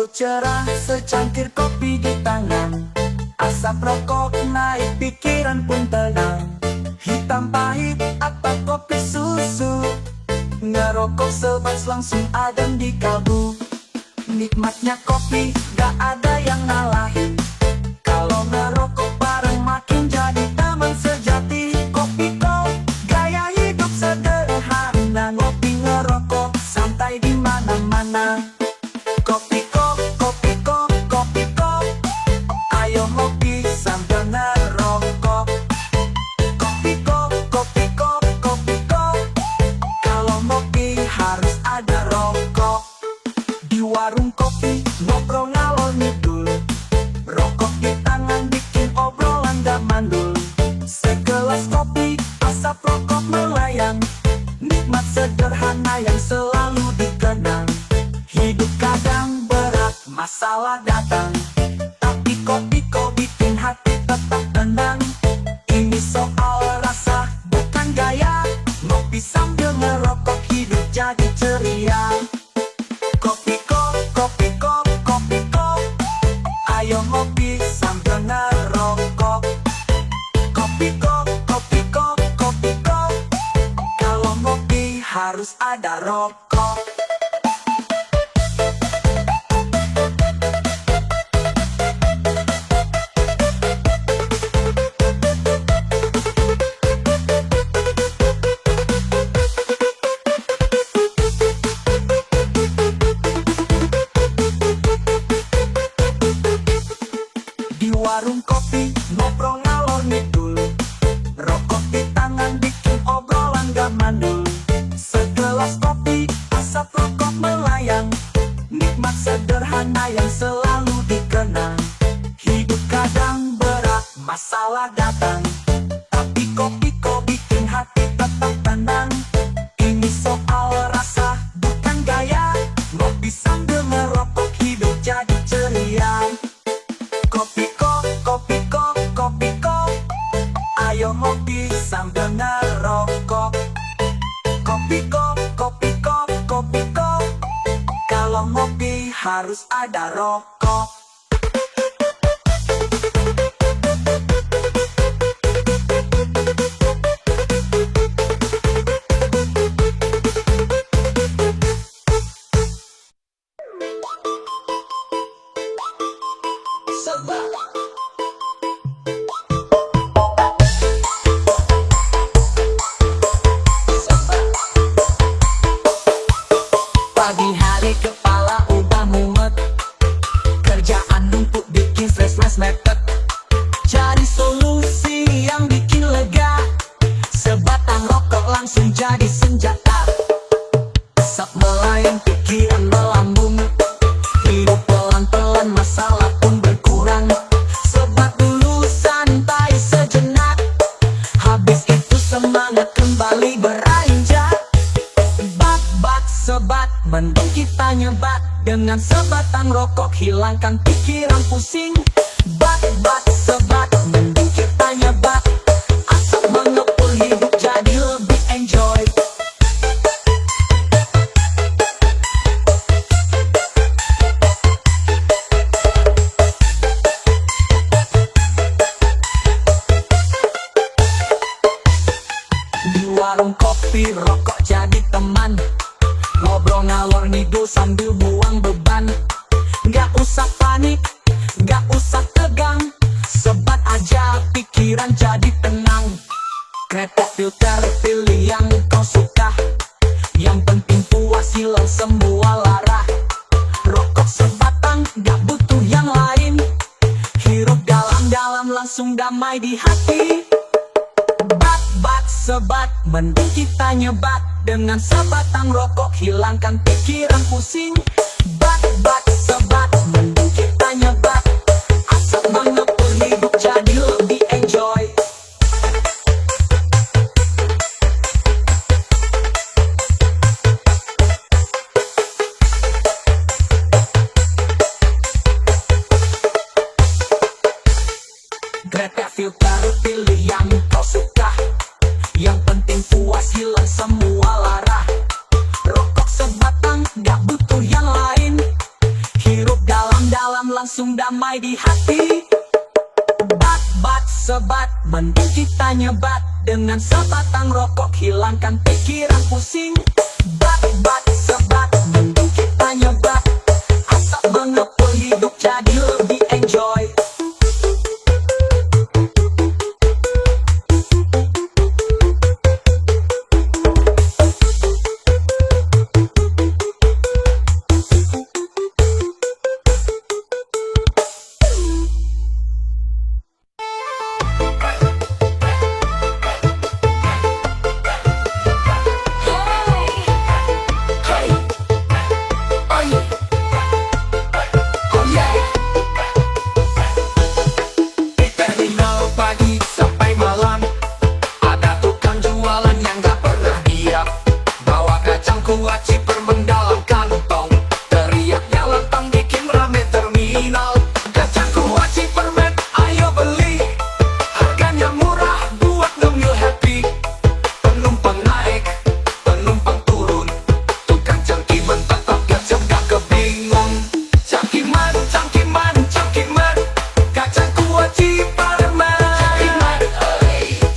Wajahku cerah secangkir kopi di tangan. Asap rokok naik, pikiran pun tenang. Hitam pahit atau kopi susu, ngerokok sebas langsung adem di kalbu. Nikmatnya kopi gak ada yang ngalahin. Kalau ngerokok bareng makin jadi teman sejati. Kopi kok gaya hidup sederhana. Ngopi ngerokok santai di mana-mana. Kopi kok, kopi kok, kopi kok. Ayo ngopi sambil ngerokok. Kopi kok, kopi kok, kopi kok. Kalau ngopi harus ada rokok. Di warung kopi ngobrol ngalor ngidul. Rokok di tangan bikin obrolan gak mandul. Segelas kopi, asap rokok melayang. Nikmat sederhana yang selalu dikenang. Hidup kadang berat, masalah datang. Tapi kopi kok bikin hati tetap tenang. Ini soal rasa, bukan gaya. Ngopi sambil ngerokok, hidup jadi ceria. Kopi kok, kopi kok, kopi kok. Ayo ngopi sambil ngerokok. Kopi kok, kopi kok, kopi kok. Kalau ngopi harus ada rokok. Di warung kopi ngobrol ngalor ngidul. Rokok di tangan bikin obrolan gak mandul. Segelas kopi, asap rokok melayang. Nikmat sederhana yang selalu dikenang. Hidup kadang berat, masalah datang. Tapi kopi kok bikin hati tetap tenang. Ini soal rasa, bukan gaya. Ngopi sambil ngerokok, hidup jadi ceria. Kopi kok, kopi kok, kopi kok. Ayo ngopi sambil ngerokok. Kopi kok, kopi kok, kopi kok. Kalau ngopi harus ada rokok. Pagi hari kepala udah mumet. Kerjaan numpuk bikin stres mepet. Cari solusi yang bikin lega. Sebatang rokok langsung jadi senjata. Asap melayang, pikiran melambung. Hidup pelan-pelan, masalah pun berkurang. Sebat dulu, santai sejenak. Habis itu semangat kembali beranjak. Bat-bat sebat, mending kita nyebat. Dengan sebatang rokok hilangkan pikiran pusing. Bat-bat sebat, mending kita nyebat. Asap mengepul, hidup jadi lebih enjoy. Di warung kopi rokok jadi teman. Ngobrol ngalor ngidul sambil buang beban. Gak usah panik, gak usah tegang. Sebat aja pikiran jadi tenang. Kretek filter, pilih yang kau suka. Yang penting puas, hilang semua lara. Rokok sebatang, gak butuh yang lain. Hirup dalam-dalam langsung damai di hati. Bat-bat sebat, mending kita nyebat. Dengan sebatang rokok hilangkan pikiran pusing. Bat-bat sebat, mending kita nyebat. Asap mengepul, hidup jadi lebih enjoy. Kretek filter, pilih yang kau suka. Yang penting puas, hilang semua lara. Rokok sebatang, gak butuh yang lain. Hirup langsung damai di hati. Bat sebat, mending kita nyebat dengan sebatang rokok, hilangkan pikiran pusing. Bat sebat, mending kita nyebat, asap mengepul hidup jadi lebih enjoy. Kuaci permendalam kantong, teriaknya lantang bikin rame terminal. Kacang kuaci permen, ayo beli, harganya murah buat ngemil happy. Penumpang naik, penumpang turun, tukang cangkiman tetap gak kebingung. Cangkiman, cangkiman, cangkiman, kacang kuaci permen.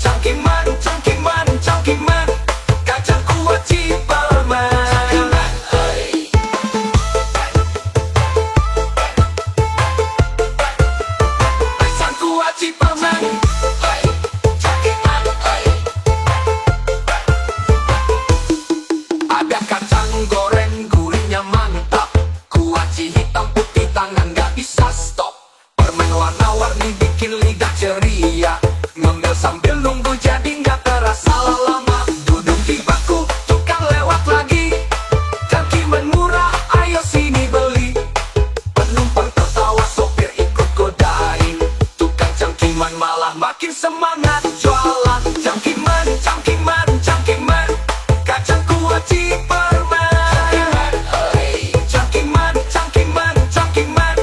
Cangkiman, cangkiman, cangkiman, kacang kuaci permen. Ada kacang goreng gurihnya mantap, kuaci hitam putih tangan gak bisa stop. Permen warna-warni bikin lidah ceria, ngemil sambil nunggu jadi gak terasa lama. Duduk di bangku, tukang lewat lagi, cangkiman murah ayo sini beli. Penumpang tertawa, sopir ikut godain, tukang cangkiman malah makin semangat jualan. Cangkiman, cangkiman, cangkiman, kacang kuaci permen. Cangkiman, cangkiman, cangkiman,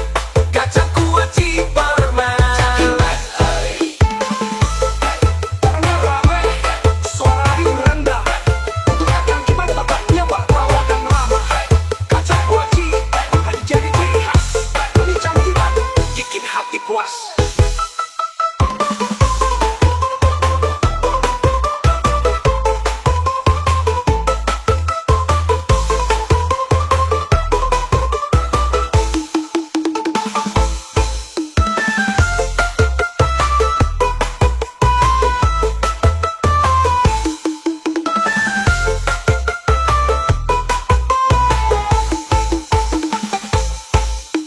kacang kuaci permen. Karena rame, suara riuh rendah, untuk cangkiman tempatnya bertawa dan ramah. Kacang kuaci akan jadi ciri khas, beli cangkiman bikin hati puas.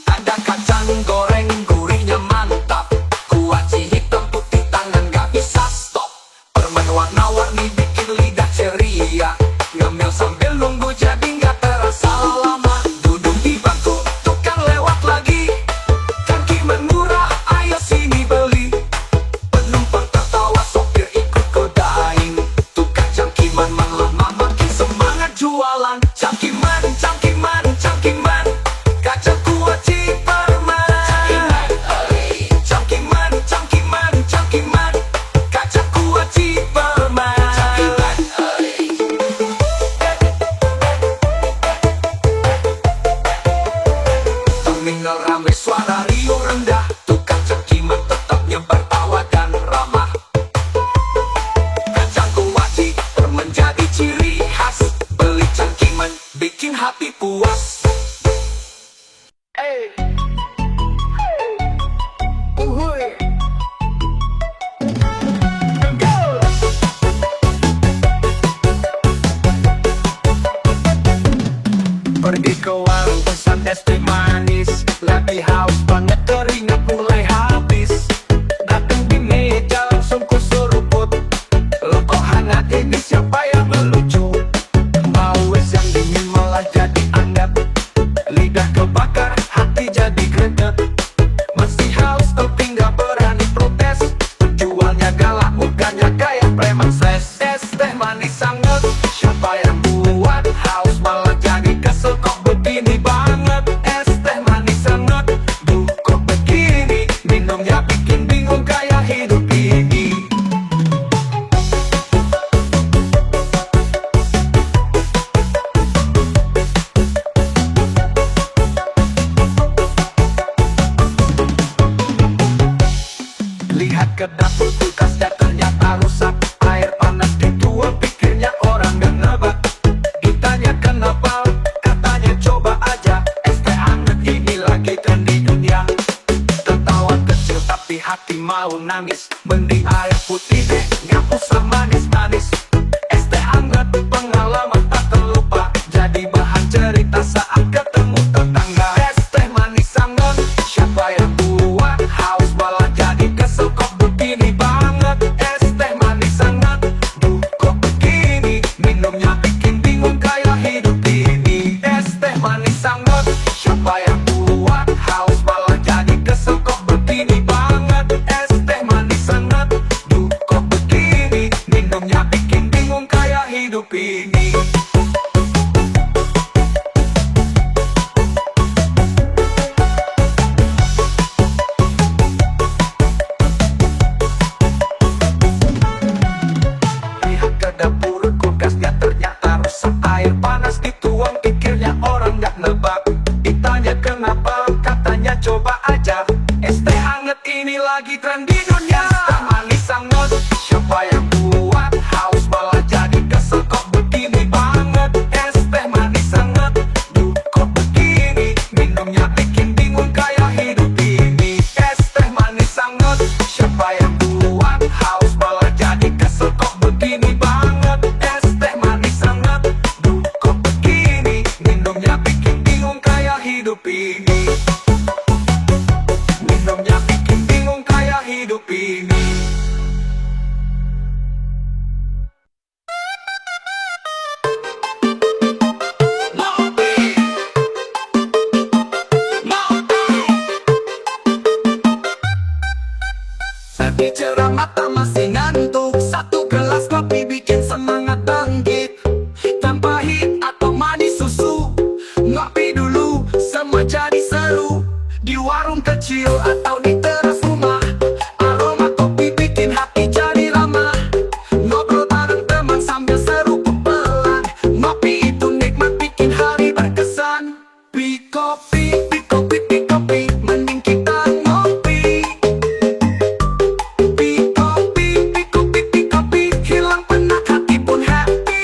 Ada kacang goreng gurihnya mantap, kuaci hitam putih tangan gak bisa stop. Permen warna-warni bikin lidah ceria, ngemil sambil nunggu jadi gak terasa lama. Duduk di bangku, tukang lewat lagi, cangkiman murah ayo sini beli. Penumpang tertawa, sopir ikut godain, tukang cangkiman malah makin semangat jualan. Cangkiman, cangkiman, cangkiman, kacang kuaci permen. Cangkiman, cangkiman, cangkiman, kacang kuaci permen. Terminal ramai, suara riuh rendah, tukang cangkiman tetap nyebar tawa dan ramah. Kacang kuaci permen jadi ciri khas, beli cangkiman bikin hati puas. Pergi ke warung pesan es teh manis, lagi haus banget keringat mulai habis. Datang di meja langsung kuseruput, lo kok hangat ini siapa yang melucu? Mau es yang dingin malah jadi anget, lidah kebakar hati jadi greget. Masih haus tapi gak berani protes, penjualnya galak mukanya kayak preman stres. Es teh manis sangat, siapa yang buat? Haus malah jadi kesel kok begini banget. Es teh manis sangat, duh kok begini. nangis. Mending air putih deh, ngapus manis-manis. Es teh hangat, pengalaman tak terlupa. Jadi bahan cerita saat ketemu tetangga. Es teh manis hangat, siapa yang buat? Haus malah jadi kesel, kok begini banget. Es teh manis hangat, duh kok begini. Minumnya bikin bingung kayak hidup ini. Es teh manis hangat, siapa yang buat? Haus malah jadi kesel, kok begini banget. Es teh manis hangat, duh kok begini. Minumnya bikin bingung kayak hidup ini. Lihat ke dapur, kulkasnya ternyata rusak. Air panas dituang, pikirnya orang nggak nebak. Ditanya kenapa, katanya coba aja. Es teh hangat ini lagi tren di dunia. Es teh manis hangat, siapa yang buat? Haus malah jadi kesel, kok begini banget. Es teh manis hangat, duh kok begini. Minumnya bikin bingung kayak hidup ini. Es teh manis hangat, siapa yang buat? Haus malah jadi kesel, kok begini banget. Es teh manis hangat, duh kok begini. Minumnya bikin bingung kayak hidup ini. Minumnya bikin bingung kayak hidup ini. Lagi cerah mata masih ngantuk. Satu gelas kopi bikin semangat bangkit. Hitam pahit atau manis susu, ngopi dulu semua jadi seru. Di warung kecil atau di teras rumah, aroma kopi bikin hati jadi ramah. Ngobrol bareng teman sambil seru pelan. Ngopi itu nikmat bikin hari berkesan. Pi kopi, pi kopi, pi kopi, mending kita ngopi. Pi kopi, pi kopi, pi kopi, hilang penat hati pun happy.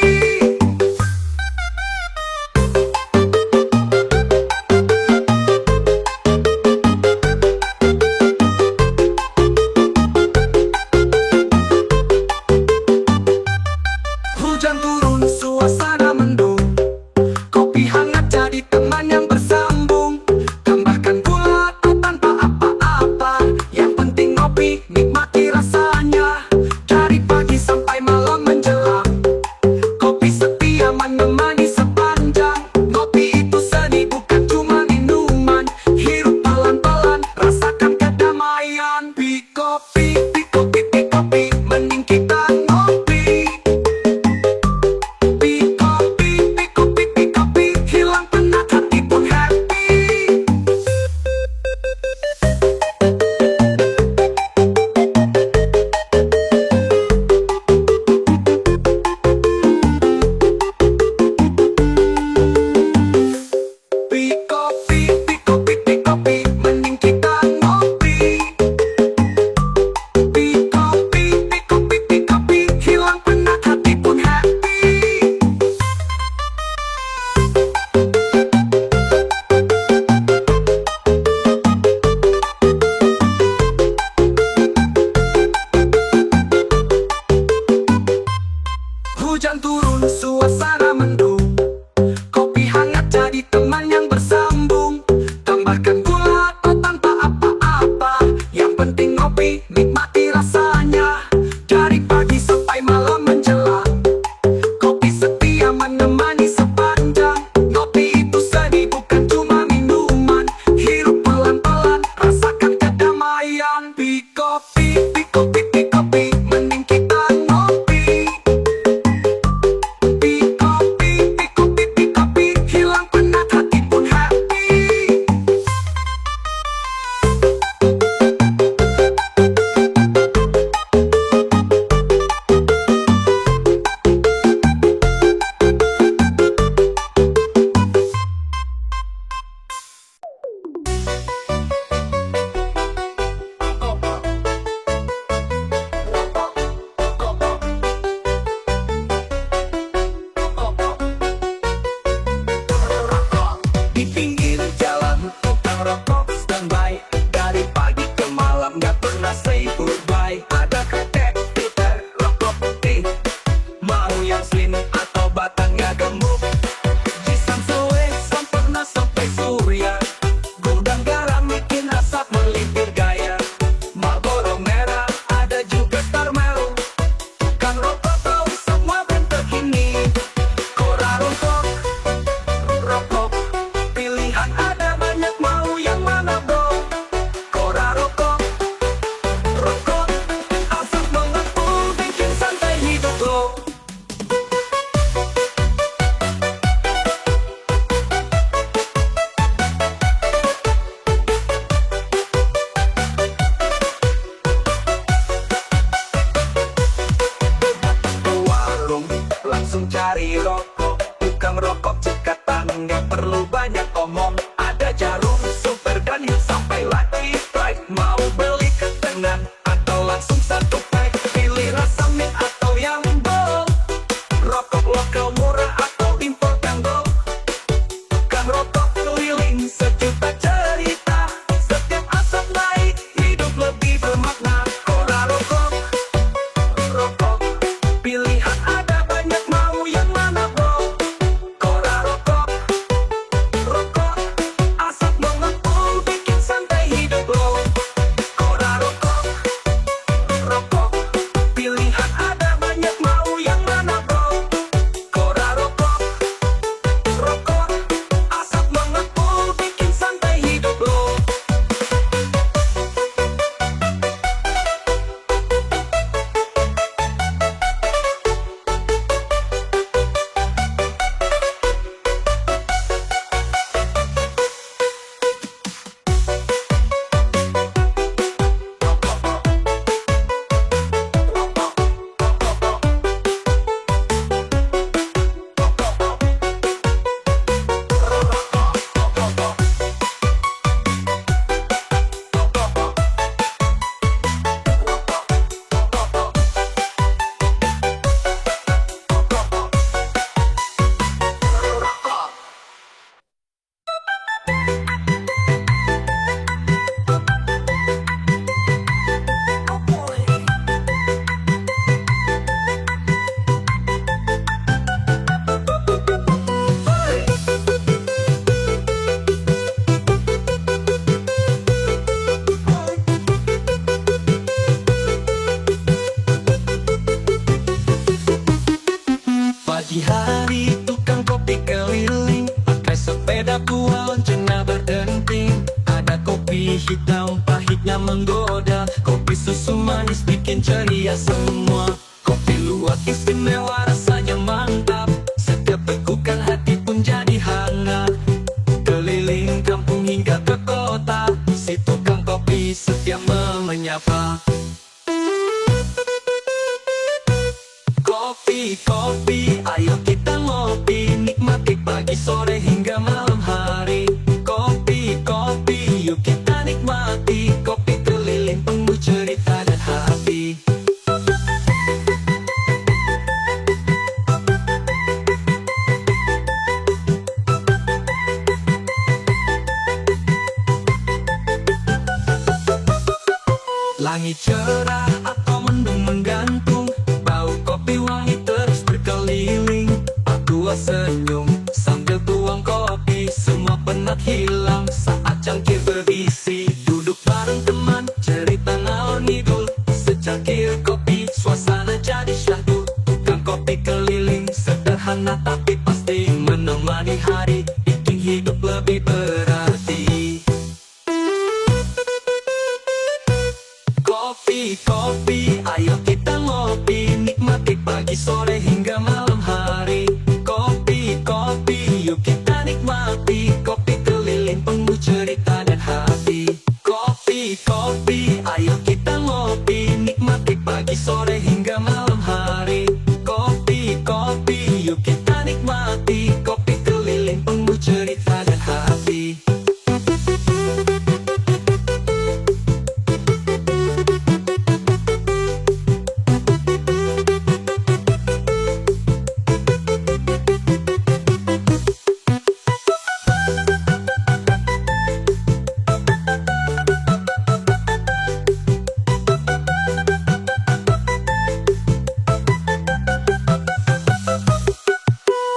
nggak perlu banyak omong. Ada jarum, super dan hit sampai lagi right. Mau beli ketengan atau langsung satu pack, pilih rasa mint atau yang bold. Rokok lokal murah atau impor Kanggo. Kang rokok keliling sejuta cerita, setiap asap naik hidup lebih bermakna. Kora rokok, rokok pilihan ada banyak, mau yang mana bro? Kora rokok, rokok asap mengepul bikin santai hidup lo. Kora rokok, rokok pilihan ada banyak, mau yang mana bro? Kora rokok, rokok asap mengepul bikin santai hidup lo. Pagi hari tukang kopi keliling, pakai sepeda kual cena berdenting. Ada kopi hitam pahitnya menggoda, kopi susu manis bikin ceria semua. Kopi luwak istimewa rasanya mantap, setiap tegukan hati pun jadi hangat. Keliling kampung hingga ke kota, si tukang kopi setia menyapa. Kopi, kopi, ayo kita ngopi, nikmati pagi, sore hingga malam hari. Kopi, kopi, yuk kita nikmati, kopi keliling penuh cerita dan hati. Langit cerah atau mendung menggantung, bau kopi wangi terus berkeliling. Aku senyum sambil tuang kopi, semua penat hilang saat cangkir berisi. Duduk bareng teman, cerita ngalor ngidul, secangkir kopi, suasana jadi syahdu. Tukang kopi keliling, sederhana tapi pasti menemani hari, bikin hidup lebih berarti. Kopi, kopi, ayo kita ngopi, nikmati pagi, sore hingga malam hari. Kopi, kopi, yuk kita nikmati, kopi keliling penuh cerita dan hati. Kopi, kopi, ayo kita ngopi, nikmati pagi, sore hingga malam hari. Kopi, kopi, yuk kita nikmati, kopi keliling penuh cerita dan hati.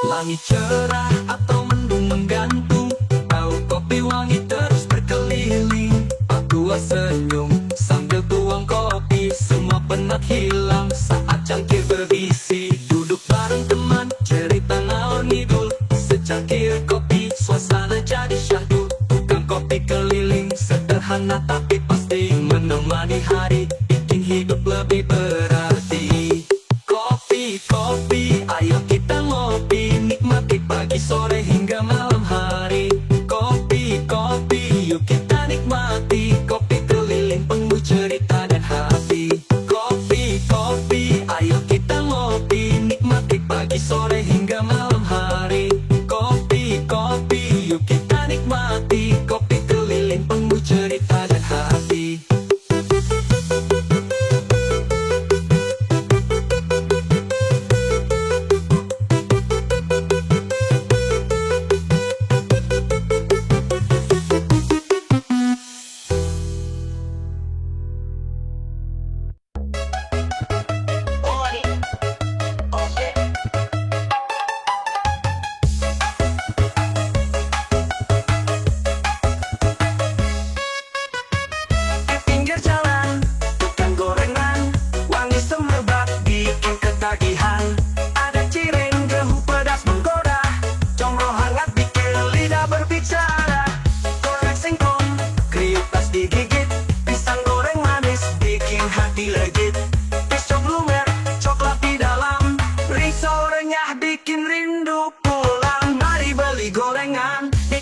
Langit cerah atau mendung menggantung, bau kopi wangi terus berkeliling. Aku senyum sambil tuang kopi, semua penat hilang saat cangkir berisi. Duduk bareng teman, cerita ngalor ngidul, secangkir kopi, suasana jadi syahdu. Tukang kopi keliling, sederhana tapi pasti menemani hari, bikin hidup lebih berarti. Kopi, kopi, ayo kita ngopi, nikmati pagi, sore hingga malam hari. Kopi, kopi, yuk kita nikmati, kopi keliling penuh cerita dan hati. Kopi, kopi, ayo kita ngopi, nikmati pagi, sore hingga malam hari. Kopi, kopi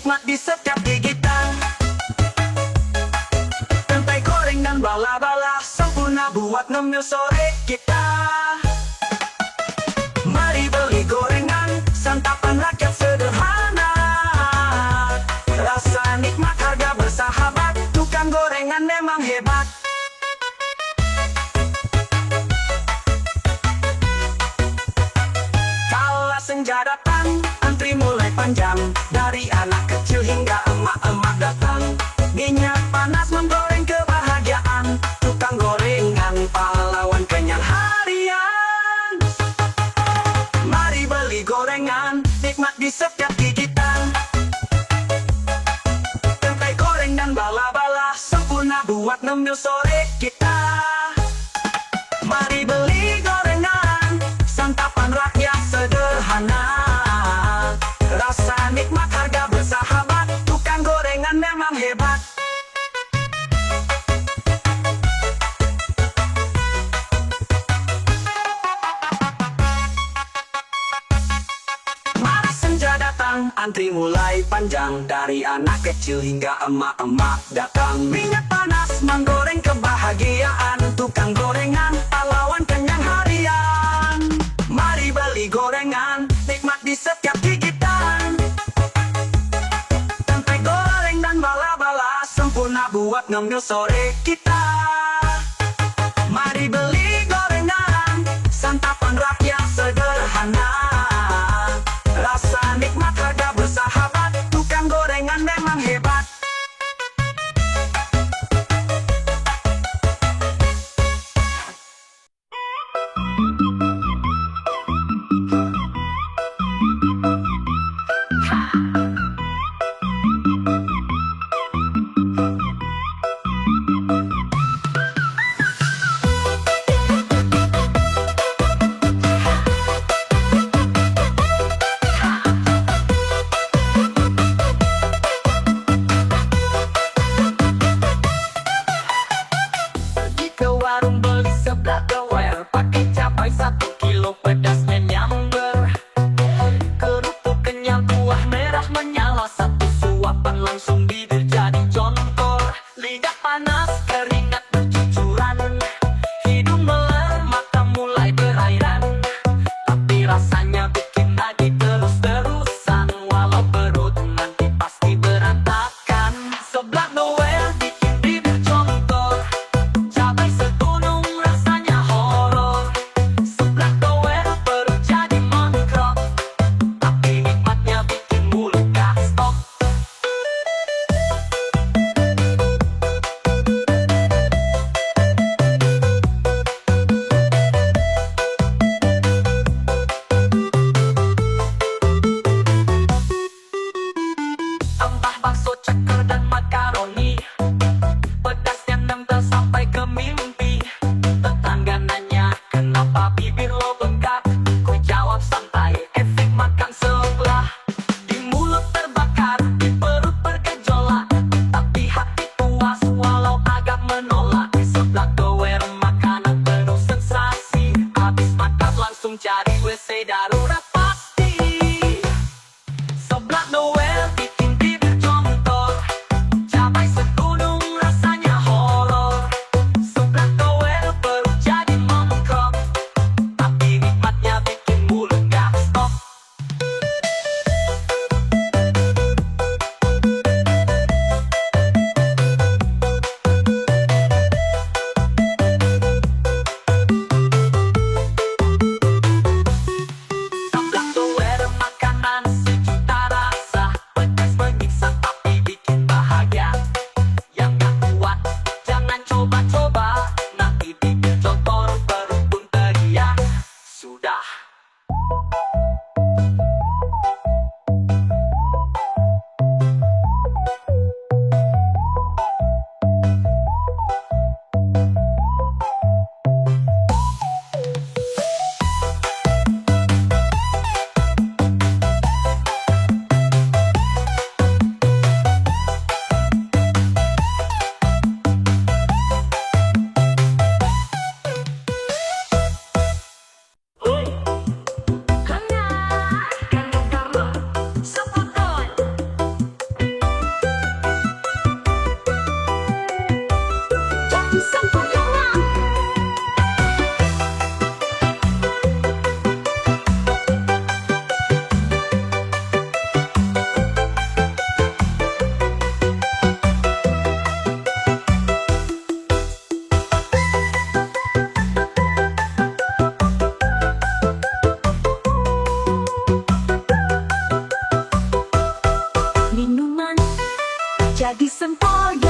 nikmat di setiap gigitan. Tempe goreng dan bala-bala sempurna buat ngemil sore kita. Mari beli gorengan, santapan rakyat sederhana. Rasa nikmat, harga bersahabat, tukang gorengan memang hebat. Kala senja datang, antri mulai panjang. Dari anak kecil hingga emak-emak datang. Minyak panas menggoreng kebahagiaan. Tukang gorengan pahlawan kenyang harian. Mari beli gorengan, nikmat di setiap gigitan. Tempe goreng dan bala-bala sempurna buat ngemil sore kita. Mari beli gorengan, santapan rakyat sederhana. Rasa nikmat, harga bersahabat, tukang gorengan memang hebat. Mari senja datang, antri mulai panjang. Dari anak kecil hingga emak-emak datang. Minyak panas menggoreng kebahagiaan. Tukang gorengan pahlawan kenyang harian. Mari beli gorengan, nikmat di setiap gigitan. Tempe goreng dan bala-bala sempurna buat ngemil sore kita. Mari beli gorengan, santapan rakyat sederhana. Rasa nikmat, harga bersahabat, tukang gorengan memang hebat. Pergi ke warung beli seblak doer, pakai cabai 1 kilo pedasnya nyamber. Kerupuk kenyal buah merah menyala, 1 suapan langsung bibir jadi jontor. Lidah panas keringat bercucuran, hidung meler mata mulai berairan. Tapi rasanya bikin nagih terus-terusan, walau perut nanti pasti berantakan. Seblak doer bikin bibir jontor, cabai segunung rasanya horor. Seblak doer perut jadi mangkrok, tapi nikmatnya bikin mulut gak stop. Tambah bakso ceker dan makaroni, pedasnya nempel sampai ke mimpi. Tetangga nanya, kenapa bibir lo bengkak? Ku jawab santai, efek makan sebelah. Di mulut terbakar, di perut bergejolak, tapi hati puas walau agak menolak. Seblak doer makanan penuh sensasi, habis makan langsung cari WC darurat pasti. Seblak doer bikin bibir jontor, jadi sempoyongan.